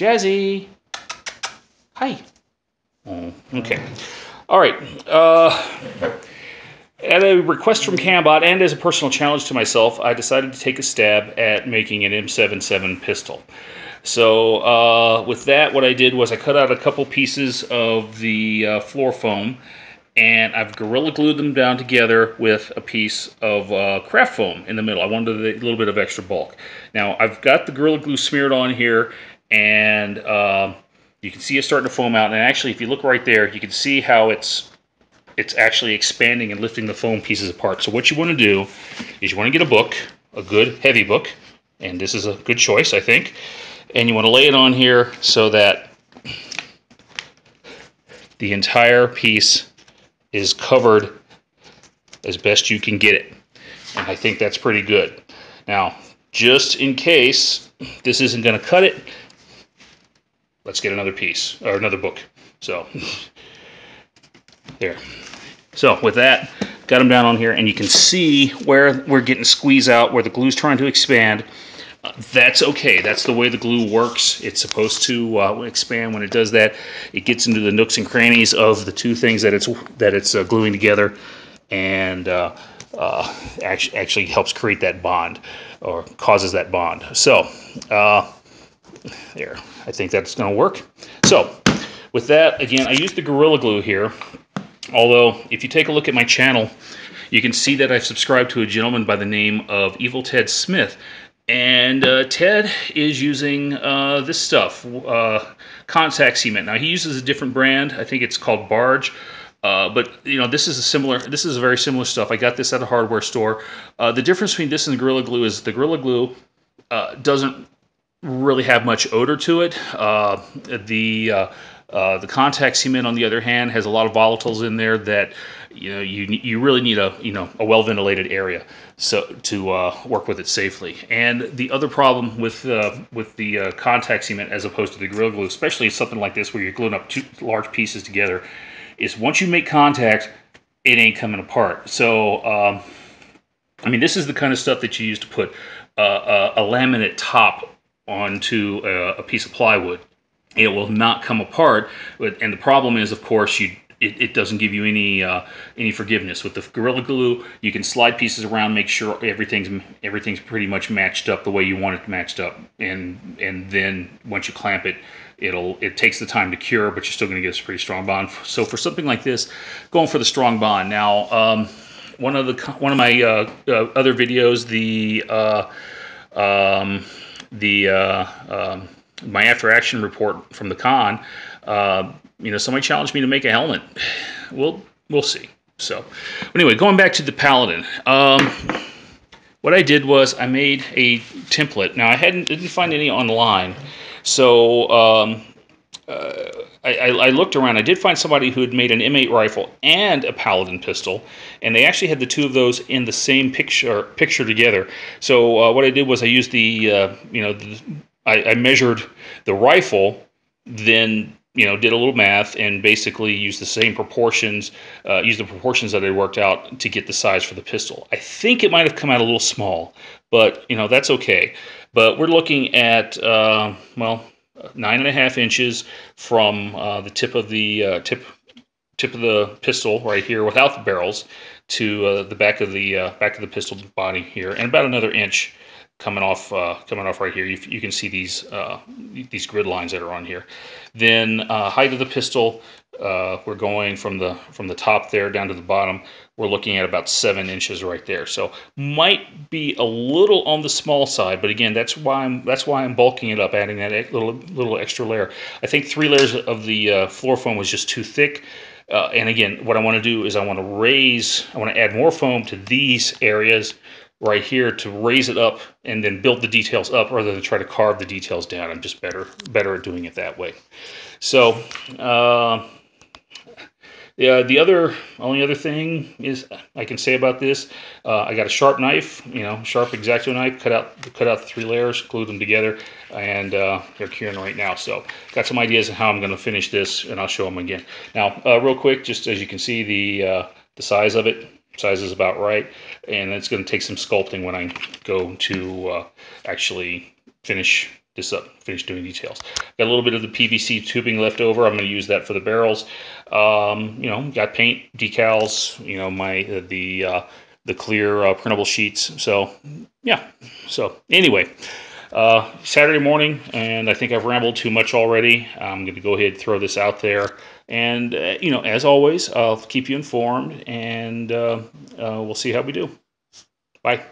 Jazzy. Hi. Oh, okay. All right. At a request from Cambot and as a personal challenge to myself, I decided to take a stab at making an M77 pistol. So with that, what I did was I cut out a couple pieces of the floor foam, and I've Gorilla Glued them down together with a piece of craft foam in the middle. I wanted a little bit of extra bulk. Now I've got the Gorilla Glue smeared on here, and you can see it starting to foam out. And actually, if you look right there, you can see how it's actually expanding and lifting the foam pieces apart. So what you want to do is you want to get a book, a good heavy book, and this is a good choice, I think. And you want to lay it on here so that the entire piece is covered as best you can get it. And I think that's pretty good. Now, just in case this isn't going to cut it, let's get another piece, or another book. So, there. So with that, got them down on here, and you can see where we're getting squeeze out, where the glue's trying to expand. That's okay. That's the way the glue works. It's supposed to expand. When it does that, it gets into the nooks and crannies of the two things that it's gluing together, and actually helps create that bond, or causes that bond. So there. I think that's going to work. So with that, again, I used the Gorilla Glue here. Although, if you take a look at my channel, you can see that I've subscribed to a gentleman by the name of Evil Ted Smith. And Ted is using this stuff, contact cement. Now, he uses a different brand. I think it's called Barge. But, you know, this is a very similar stuff. I got this at a hardware store. The difference between this and the Gorilla Glue is the Gorilla Glue doesn't really have much odor to it. The contact cement, on the other hand, has a lot of volatiles in there that you really need a well ventilated area so to work with it safely. And the other problem with the contact cement as opposed to the Gorilla Glue, especially something like this where you're gluing up two large pieces together, is once you make contact, it ain't coming apart. So I mean, this is the kind of stuff that you use to put a laminate top onto a piece of plywood. It will not come apart, and the problem is, of course, it doesn't give you any forgiveness. With the Gorilla Glue, you can slide pieces around, make sure everything's pretty much matched up the way you want it matched up, and then once you clamp it, it takes the time to cure, but you're still going to get a pretty strong bond. So for something like this, going for the strong bond. Now, one of my other videos, my after action report from the con, somebody challenged me to make a helmet. We'll see. So anyway, going back to the Paladin, what I did was I made a template. Now I didn't find any online, so I looked around. I did find somebody who had made an M8 rifle and a Paladin pistol, and they actually had the two of those in the same picture together. So what I did was I used I measured the rifle, then did a little math, and basically used the same proportions, used the proportions that I worked out to get the size for the pistol. I think it might have come out a little small, but that's okay. But we're looking at 9.5 inches from the tip of the tip of the pistol right here, without the barrels, to the back of the pistol body here, and about another inch coming off right here. You can see these grid lines that are on here. Then height of the pistol, we're going from the top there down to the bottom. We're looking at about 7 inches right there. So might be a little on the small side, but again, that's why I'm bulking it up, adding that little extra layer. I think 3 layers of the floor foam was just too thick. And again, what I want to do is I want to add more foam to these areas right here to raise it up and then build the details up, rather than try to carve the details down. I'm just better at doing it that way. So yeah, the only other thing is I can say about this, I got a sharp knife, sharp X-Acto knife, cut out the 3 layers, glued them together, and they're curing right now. So got some ideas on how I'm going to finish this, and I'll show them again. Now, real quick, just as you can see, the size of it. Size is about right, and it's going to take some sculpting when I go to actually finish this up, finish doing details. Got a little bit of the PVC tubing left over. I'm going to use that for the barrels. You know, got paint, decals, you know, the clear printable sheets. So yeah. So anyway, Saturday morning, and I think I've rambled too much already. I'm going to go ahead and throw this out there. And, you know, as always, I'll keep you informed, and we'll see how we do. Bye.